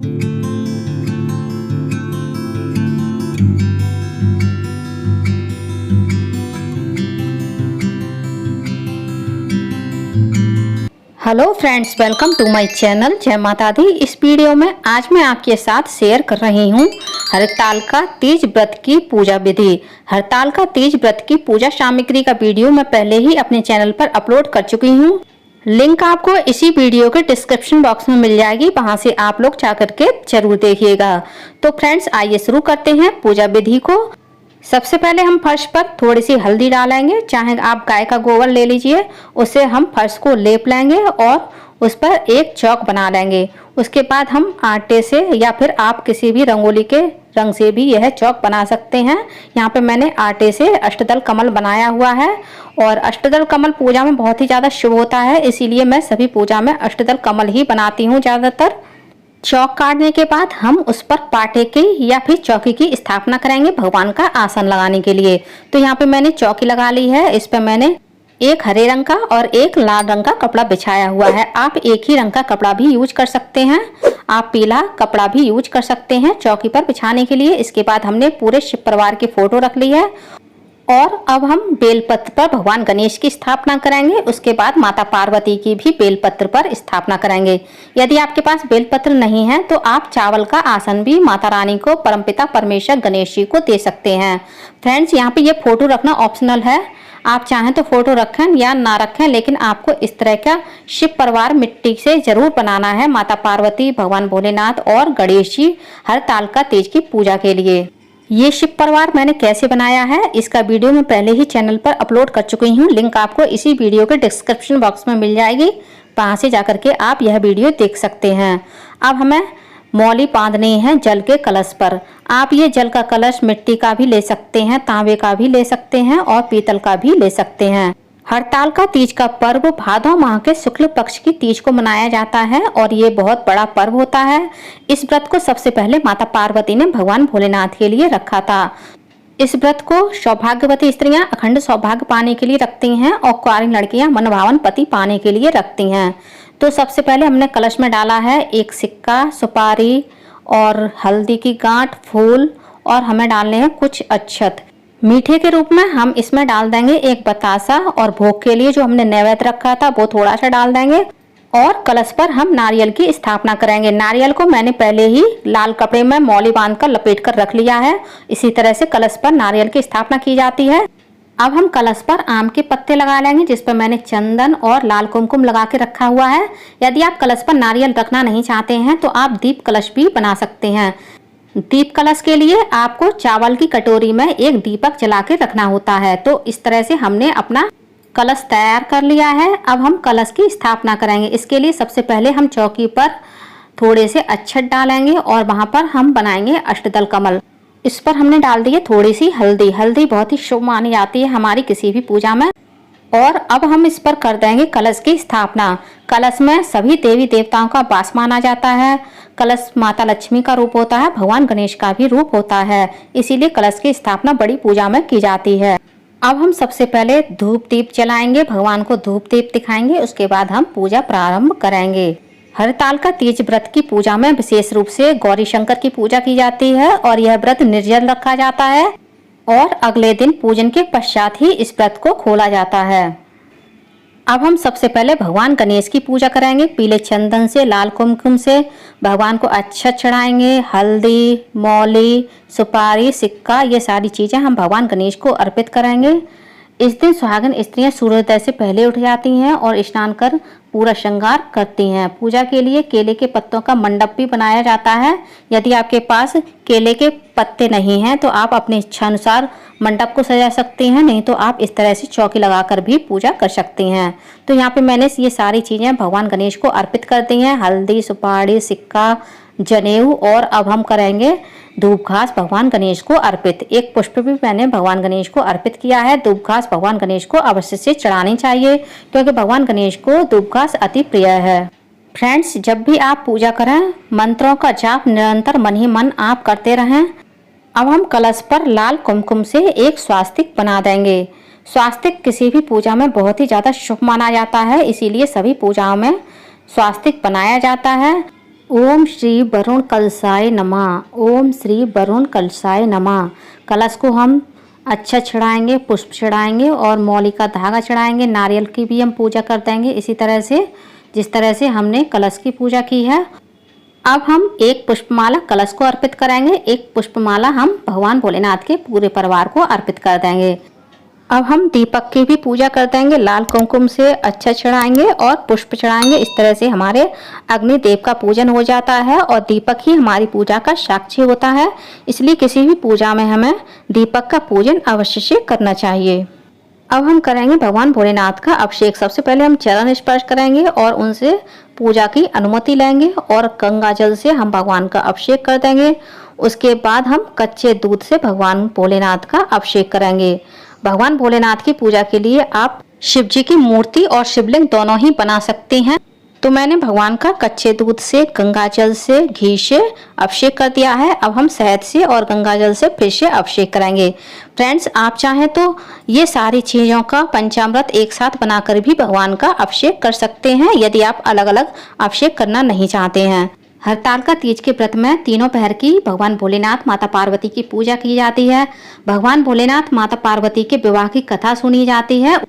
Hello friends, welcome to my channel. जय माता दी। इस वीडियो में आज मैं आपके साथ शेयर कर रही हूँ हरतालिका तीज व्रत की पूजा विधि। हरतालिका तीज व्रत की पूजा सामग्री का वीडियो मैं पहले ही अपने चैनल पर अपलोड कर चुकी हूँ। लिंक आपको इसी वीडियो के डिस्क्रिप्शन बॉक्स में मिल जाएगी, वहां से आप लोग जा करके जरूर देखिएगा। तो फ्रेंड्स, आइए शुरू करते हैं पूजा विधि को। सबसे पहले हम फर्श पर थोड़ी सी हल्दी डालेंगे, चाहे आप गाय का गोबर ले लीजिए, उससे हम फर्श को लेप लेंगे और उस पर एक चौक बना लेंगे। उसके बाद हम आटे से या फिर आप किसी भी रंगोली के रंग से भी यह चौक बना सकते हैं। यहाँ पे मैंने आटे से अष्टदल कमल बनाया हुआ है और अष्टदल कमल पूजा में बहुत ही ज़्यादा शुभ होता है, इसीलिए मैं सभी पूजा में अष्टदल कमल ही बनाती हूँ ज़्यादातर। चौक काटने के बाद हम उस पर पाटे की या फिर चौकी की स्थापना करेंगे भगवान का आसन लगाने के लिए। तो यहाँ पे मैंने चौकी लगा ली है। इस पर मैंने एक हरे रंग का और एक लाल रंग का कपड़ा बिछाया हुआ है। आप एक ही रंग का कपड़ा भी यूज कर सकते हैं, आप पीला कपड़ा भी यूज कर सकते हैं चौकी पर बिछाने के लिए। इसके बाद हमने पूरे शिव परिवार की फोटो रख ली है और अब हम बेलपत्र पर भगवान गणेश की स्थापना करेंगे। उसके बाद माता पार्वती की भी बेलपत्र पर स्थापना करेंगे। यदि आपके पास बेलपत्र नहीं है तो आप चावल का आसन भी माता रानी को, परमपिता परमेश्वर गणेश जी को दे सकते हैं। फ्रेंड्स, यहाँ पे ये फोटो रखना ऑप्शनल है, आप चाहें तो फोटो रखें या ना रखें, लेकिन आपको इस तरह का शिव परिवार मिट्टी से जरूर बनाना है। माता पार्वती, भगवान भोलेनाथ और गणेश जी हरतालिका तीज की पूजा के लिए। ये शिव परिवार मैंने कैसे बनाया है इसका वीडियो मैं पहले ही चैनल पर अपलोड कर चुकी हूँ। लिंक आपको इसी वीडियो के डिस्क्रिप्शन बॉक्स में मिल जाएगी, वहां से जाकर के आप यह वीडियो देख सकते हैं। अब हमें मौली बांधनी है जल के कलश पर। आप ये जल का कलश मिट्टी का भी ले सकते हैं, तांबे का भी ले सकते हैं और पीतल का भी ले सकते हैं। हरतालिका तीज का पर्व भादौ माह के शुक्ल पक्ष की तीज को मनाया जाता है और ये बहुत बड़ा पर्व होता है। इस व्रत को सबसे पहले माता पार्वती ने भगवान भोलेनाथ के लिए रखा था। इस व्रत को सौभाग्यवती स्त्रियां अखंड सौभाग्य पाने के लिए रखती हैं और कुंवारी लड़कियां मनभावन पति पाने के लिए रखती हैं। तो सबसे पहले हमने कलश में डाला है एक सिक्का, सुपारी और हल्दी की गांठ, फूल और हमें डालने हैं कुछ अक्षत। मीठे के रूप में हम इसमें डाल देंगे एक बतासा और भोग के लिए जो हमने नैवेद्य रखा था वो थोड़ा सा डाल देंगे और कलश पर हम नारियल की स्थापना करेंगे। नारियल को मैंने पहले ही लाल कपड़े में मौली बांधकर लपेट कर रख लिया है। इसी तरह से कलश पर नारियल की स्थापना की जाती है। अब हम कलश पर आम के पत्ते लगा लेंगे, जिस पर मैंने चंदन और लाल कुमकुम लगा के रखा हुआ है। यदि आप कलश पर नारियल रखना नहीं चाहते हैं तो आप दीप कलश भी बना सकते हैं। दीप कलश के लिए आपको चावल की कटोरी में एक दीपक जला के रखना होता है। तो इस तरह से हमने अपना कलश तैयार कर लिया है। अब हम कलश की स्थापना करेंगे। इसके लिए सबसे पहले हम चौकी पर थोड़े से अक्षत डालेंगे और वहां पर हम बनाएंगे अष्टदल कमल। इस पर हमने डाल दी है थोड़ी सी हल्दी। हल्दी बहुत ही शुभ मानी जाती है हमारी किसी भी पूजा में। और अब हम इस पर कर देंगे कलश की स्थापना। कलश में सभी देवी देवताओं का वास माना जाता है। कलश माता लक्ष्मी का रूप होता है, भगवान गणेश का भी रूप होता है, इसीलिए कलश की स्थापना बड़ी पूजा में की जाती है। अब हम सबसे पहले धूप दीप जलाएंगे, भगवान को धूप दीप दिखाएंगे। उसके बाद हम पूजा प्रारंभ करेंगे। हरतालिका तीज व्रत की पूजा में विशेष रूप से गौरी शंकर की पूजा की जाती है और यह व्रत निर्जल रखा जाता है और अगले दिन पूजन के पश्चात ही इस व्रत को खोला जाता है। अब हम सबसे पहले भगवान गणेश की पूजा करेंगे। पीले चंदन से, लाल कुमकुम से भगवान को अक्षत चढ़ाएंगे। हल्दी, मौली, सुपारी, सिक्का, ये सारी चीजें हम भगवान गणेश को अर्पित करेंगे। इस दिन सुहागन स्त्रियां सूर्योदय से पहले उठ जाती हैं और स्नान कर पूरा श्रृंगार करती हैं। पूजा के लिए केले के पत्तों का मंडप भी बनाया जाता है। यदि आपके पास केले के पत्ते नहीं हैं तो आप अपनी इच्छा अनुसार मंडप को सजा सकते हैं, नहीं तो आप इस तरह से चौकी लगाकर भी पूजा कर सकती हैं। तो यहाँ पे मैंने ये सारी चीजें भगवान गणेश को अर्पित कर दी हैं, हल्दी, सुपारी, सिक्का, जनेऊ। और अब हम करेंगे धूप घास भगवान गणेश को अर्पित। एक पुष्प भी मैंने भगवान गणेश को अर्पित किया है। धूप घास भगवान गणेश को अवश्य से चढ़ानी चाहिए क्योंकि भगवान गणेश को धूप घास अति प्रिय है। फ्रेंड्स, जब भी आप पूजा करें मंत्रों का जाप निरंतर मन ही मन आप करते रहें। अब हम कलश पर लाल कुमकुम से एक स्वास्तिक बना देंगे। स्वास्तिक किसी भी पूजा में बहुत ही ज्यादा शुभ माना जाता है, इसीलिए सभी पूजाओं में स्वास्तिक बनाया जाता है। ओम श्री वरुण कलशाय नमः। ओम श्री वरुण कलशाय नमः। कलश को हम अच्छा चढ़ाएंगे, पुष्प चढ़ाएंगे और मौली का धागा चढ़ाएंगे। नारियल की भी हम पूजा कर देंगे इसी तरह से जिस तरह से हमने कलश की पूजा की है। अब हम एक पुष्पमाला कलश को अर्पित करेंगे, एक पुष्पमाला हम भगवान भोलेनाथ के पूरे परिवार को अर्पित कर देंगे। अब हम दीपक की भी पूजा कर देंगे, लाल कुमकुम से अच्छा चढ़ाएंगे और पुष्प चढ़ाएंगे। इस तरह से हमारे अग्निदेव का पूजन हो जाता है और दीपक ही हमारी पूजा का साक्षी होता है, इसलिए किसी भी पूजा में हमें दीपक का पूजन अवश्य से करना चाहिए। अब हम करेंगे भगवान भोलेनाथ का अभिषेक। सबसे पहले हम चरण स्पर्श करेंगे और उनसे पूजा की अनुमति लेंगे और गंगा जल से हम भगवान का अभिषेक कर देंगे। उसके बाद हम कच्चे दूध से भगवान भोलेनाथ का अभिषेक करेंगे। भगवान भोलेनाथ की पूजा के लिए आप शिव जी की मूर्ति और शिवलिंग दोनों ही बना सकते हैं। तो मैंने भगवान का कच्चे दूध से, गंगा जल से, घी से अभिषेक कर दिया है। अब हम शहद से और गंगा जल से फिर से अभिषेक करेंगे। फ्रेंड्स, आप चाहें तो ये सारी चीज़ों का पंचामृत एक साथ बनाकर भी भगवान का अभिषेक कर सकते हैं, यदि आप अलग अलग अभिषेक करना नहीं चाहते हैं। हरतालिका तीज के व्रत में तीनों पहर की भगवान भोलेनाथ माता पार्वती की पूजा की जाती है। भगवान भोलेनाथ माता पार्वती के विवाह की कथा सुनी जाती है।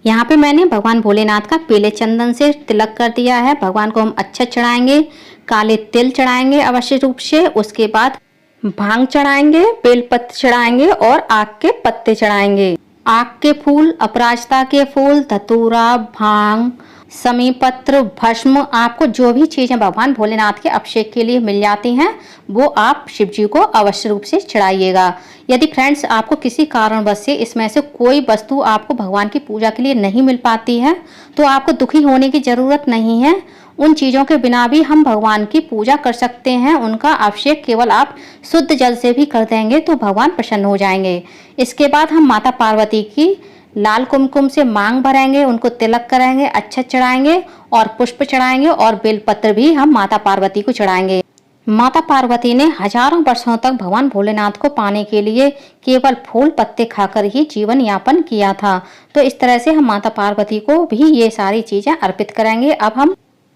यहाँ पे मैंने भगवान भोलेनाथ का पीले चंदन से तिलक कर दिया है। भगवान को हम अच्छा चढ़ाएंगे, काले तिल चढ़ाएंगे अवश्य रूप से। उसके बाद भांग चढ़ाएंगे, बेलपत्र चढ़ाएंगे और आक के पत्ते चढ़ाएंगे। आक के फूल, अपराजिता के फूल, धतूरा, भांग, समी पत्र, भस्म, आपको जो भी चीजें भगवान भोलेनाथ के अभिषेक के लिए मिल जाती हैं वो आप शिव जी को अवश्य रूप से चढ़ाइएगा। यदि फ्रेंड्स आपको किसी कारणवश से इसमें से कोई वस्तु आपको भगवान की पूजा के लिए नहीं मिल पाती है तो आपको दुखी होने की जरूरत नहीं है। उन चीज़ों के बिना भी हम भगवान की पूजा कर सकते हैं। उनका अभिषेक केवल आप शुद्ध जल से भी कर देंगे तो भगवान प्रसन्न हो जाएंगे। इसके बाद हम माता पार्वती की लाल कुमकुम से मांग भरेंगे, उनको तिलक करेंगे, अच्छा चढ़ाएंगे और पुष्प चढ़ाएंगे और बेलपत्र भी हम माता पार्वती को चढ़ाएंगे। माता पार्वती ने हजारों वर्षों तक भगवान भोलेनाथ को पाने के लिए केवल फूल पत्ते खाकर ही जीवन यापन किया था। तो इस तरह से हम माता पार्वती को भी ये सारी चीजें अर्पित करेंगे। अब हम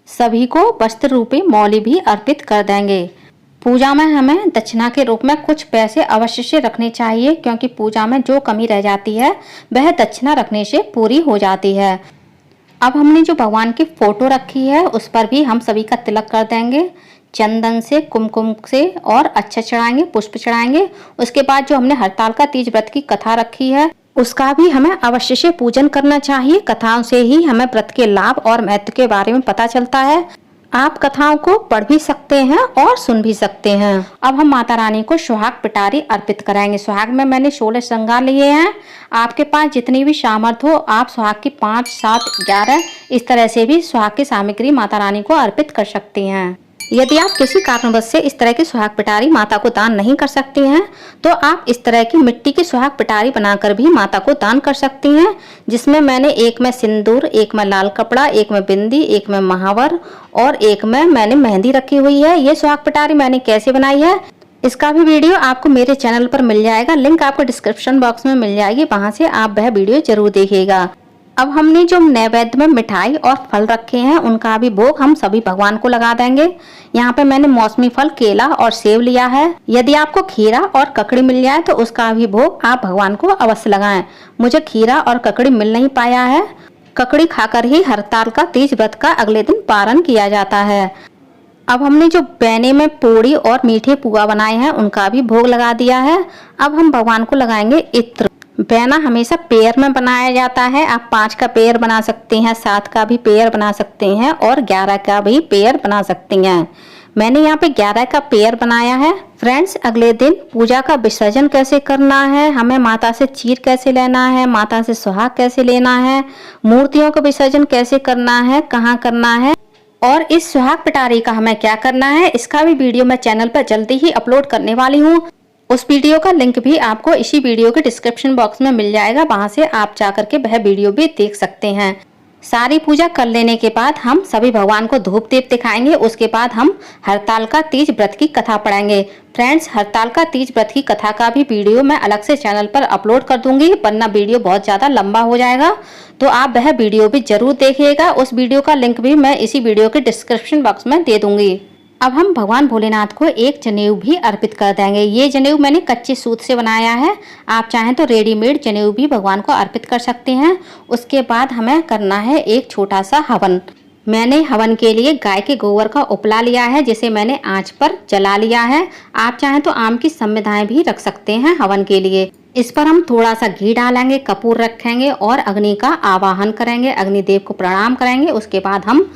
सभी को वस्त्र रूपी मौली भी अर्पित कर देंगे। पूजा में हमें दक्षिणा के रूप में कुछ पैसे अवश्य से रखने चाहिए, क्योंकि पूजा में जो कमी रह जाती है वह दक्षिणा रखने से पूरी हो जाती है। अब हमने जो भगवान की फोटो रखी है उस पर भी हम सभी का तिलक कर देंगे, चंदन से, कुमकुम से और अच्छा चढ़ाएंगे, पुष्प चढ़ाएंगे। उसके बाद जो हमने हरतालिका तीज व्रत की कथा रखी है उसका भी हमें अवश्य से पूजन करना चाहिए। कथाओं से ही हमें व्रत के लाभ और महत्व के बारे में पता चलता है। आप कथाओं को पढ़ भी सकते हैं और सुन भी सकते हैं। अब हम माता रानी को सुहाग पिटारी अर्पित कराएंगे। सुहाग में मैंने 16 श्रृंगार लिए हैं। आपके पास जितनी भी सामर्थ्य हो आप सुहाग की 5, 7, 11 इस तरह से भी सुहाग की सामग्री माता रानी को अर्पित कर सकती हैं। यदि आप किसी कारणवश से इस तरह की सुहाग पिटारी माता को दान नहीं कर सकती हैं तो आप इस तरह की मिट्टी की सुहाग पिटारी बनाकर भी माता को दान कर सकती हैं, जिसमें मैंने एक में सिंदूर, एक में लाल कपड़ा, एक में बिंदी, एक में महावर और एक में मैंने मेहंदी रखी हुई है। ये सुहाग पिटारी मैंने कैसे बनाई है इसका भी वीडियो आपको मेरे चैनल पर मिल जाएगा, लिंक आपको डिस्क्रिप्शन बॉक्स में मिल जाएगी, वहां से आप वह वीडियो जरूर देखिएगा। अब हमने जो नैवेद्य में मिठाई और फल रखे हैं उनका भी भोग हम सभी भगवान को लगा देंगे। यहाँ पे मैंने मौसमी फल, केला और सेब लिया है। यदि आपको खीरा और ककड़ी मिल जाए तो उसका भी भोग आप भगवान को अवश्य लगाएं। मुझे खीरा और ककड़ी मिल नहीं पाया है। ककड़ी खाकर ही हरतालिका तीज व्रत का अगले दिन पारण किया जाता है। अब हमने जो बेने में पूड़ी और मीठे पुआ बनाए हैं उनका भी भोग लगा दिया है। अब हम भगवान को लगाएंगे इत्र। बेना हमेशा पेड़ में बनाया जाता है। आप 5 का पेड़ बना सकते हैं, 7 का भी पेड़ बना सकते हैं और 11 का भी पेड़ बना सकते हैं। मैंने यहाँ पे 11 का पेड़ बनाया है। फ्रेंड्स, अगले दिन पूजा का विसर्जन कैसे करना है, हमें माता से चीर कैसे लेना है, माता से सुहाग कैसे लेना है, मूर्तियों का विसर्जन कैसे करना है, कहाँ करना है और इस सुहाग पिटारी का हमें क्या करना है, इसका भी वीडियो मैं चैनल पर जल्दी ही अपलोड करने वाली हूँ। उस वीडियो का लिंक भी आपको इसी वीडियो के डिस्क्रिप्शन बॉक्स में मिल जाएगा, वहां से आप जाकर के वह वीडियो भी देख सकते हैं। सारी पूजा कर लेने के बाद हम सभी भगवान को धूप दीप दिखाएंगे। उसके बाद हम हरतालिका तीज व्रत की कथा पढ़ेंगे। फ्रेंड्स, हरतालिका तीज व्रत की कथा का भी वीडियो मैं अलग से चैनल पर अपलोड कर दूंगी, वरना वीडियो बहुत ज़्यादा लंबा हो जाएगा, तो आप वह वीडियो भी जरूर देखिएगा। उस वीडियो का लिंक भी मैं इसी वीडियो के डिस्क्रिप्शन बॉक्स में दे दूंगी। अब हम भगवान भोलेनाथ को एक जनेऊ भी अर्पित कर देंगे। ये जनेऊ मैंने कच्चे सूत से बनाया है, आप चाहें तो रेडीमेड जनेऊ भी भगवान को अर्पित कर सकते हैं। उसके बाद हमें करना है एक छोटा सा हवन। मैंने हवन के लिए गाय के गोबर का उपला लिया है, जिसे मैंने आंच पर जला लिया है। आप चाहें तो आम की संविधाएं भी रख सकते हैं हवन के लिए। इस पर हम थोड़ा सा घी डालेंगे, कपूर रखेंगे और अग्नि का आवाहन करेंगे, अग्निदेव को प्रणाम करेंगे। उसके बाद हम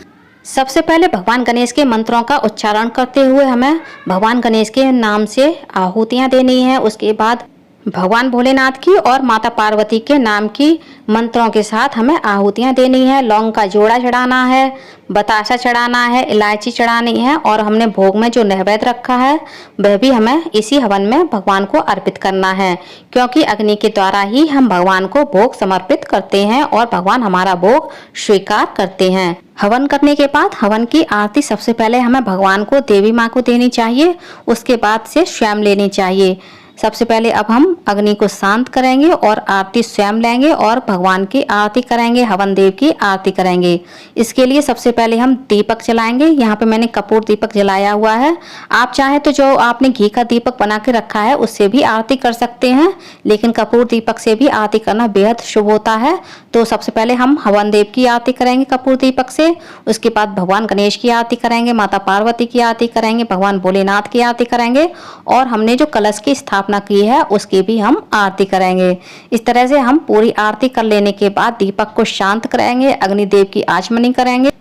सबसे पहले भगवान गणेश के मंत्रों का उच्चारण करते हुए हमें भगवान गणेश के नाम से आहुतियाँ देनी है। उसके बाद भगवान भोलेनाथ की और माता पार्वती के नाम की मंत्रों के साथ हमें आहुतियाँ देनी है। लौंग का जोड़ा चढ़ाना है, बतासा चढ़ाना है, इलायची चढ़ानी है और हमने भोग में जो नैवेद्य रखा है वह भी हमें इसी हवन में भगवान को अर्पित करना है, क्योंकि अग्नि के द्वारा ही हम भगवान को भोग समर्पित करते हैं और भगवान हमारा भोग स्वीकार करते हैं। हवन करने के बाद हवन की आरती सबसे पहले हमें भगवान को, देवी माँ को देनी चाहिए, उसके बाद से स्वयं लेनी चाहिए। सबसे पहले अब हम अग्नि को शांत करेंगे और आरती स्वयं लेंगे और भगवान की आरती करेंगे, हवन देव की आरती करेंगे। इसके लिए सबसे पहले हम दीपक जलाएंगे। यहाँ पे मैंने कपूर दीपक जलाया हुआ है। आप चाहे तो जो आपने घी का दीपक बना के रखा है उससे भी आरती कर सकते हैं, लेकिन कपूर दीपक से भी आरती करना बेहद शुभ होता है। तो सबसे पहले हम हवन देव की आरती करेंगे कपूर दीपक से। उसके बाद भगवान गणेश की आरती करेंगे, माता पार्वती की आरती करेंगे, भगवान भोलेनाथ की आरती करेंगे और हमने जो कलश की स्थापना की है उसकी भी हम आरती करेंगे। इस तरह से हम पूरी आरती कर लेने के बाद दीपक को शांत करेंगे, अग्निदेव की आचमनी करेंगे।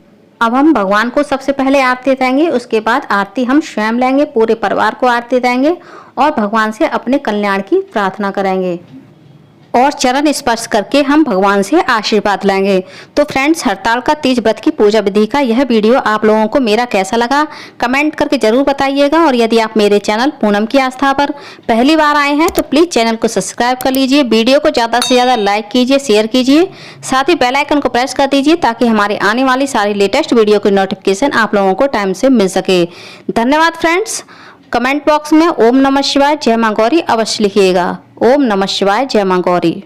अब हम भगवान को सबसे पहले आरती देंगे, उसके बाद आरती हम स्वयं लेंगे, पूरे परिवार को आरती देंगे और भगवान से अपने कल्याण की प्रार्थना करेंगे और चरण स्पर्श करके हम भगवान से आशीर्वाद लेंगे। तो फ्रेंड्स, हरतालिका तीज व्रत की पूजा विधि का यह वीडियो आप लोगों को मेरा कैसा लगा कमेंट करके जरूर बताइएगा। और यदि आप मेरे चैनल पूनम की आस्था पर पहली बार आए हैं तो प्लीज़ चैनल को सब्सक्राइब कर लीजिए, वीडियो को ज़्यादा से ज़्यादा लाइक कीजिए, शेयर कीजिए, साथ ही बेल आइकन को प्रेस कर दीजिए ताकि हमारी आने वाली सारी लेटेस्ट वीडियो की नोटिफिकेशन आप लोगों को टाइम से मिल सके। धन्यवाद फ्रेंड्स। कमेंट बॉक्स में ओम नमः शिवाय जय मां गौरी अवश्य लिखिएगा। ओम नमः शिवाय जय मां गौरी।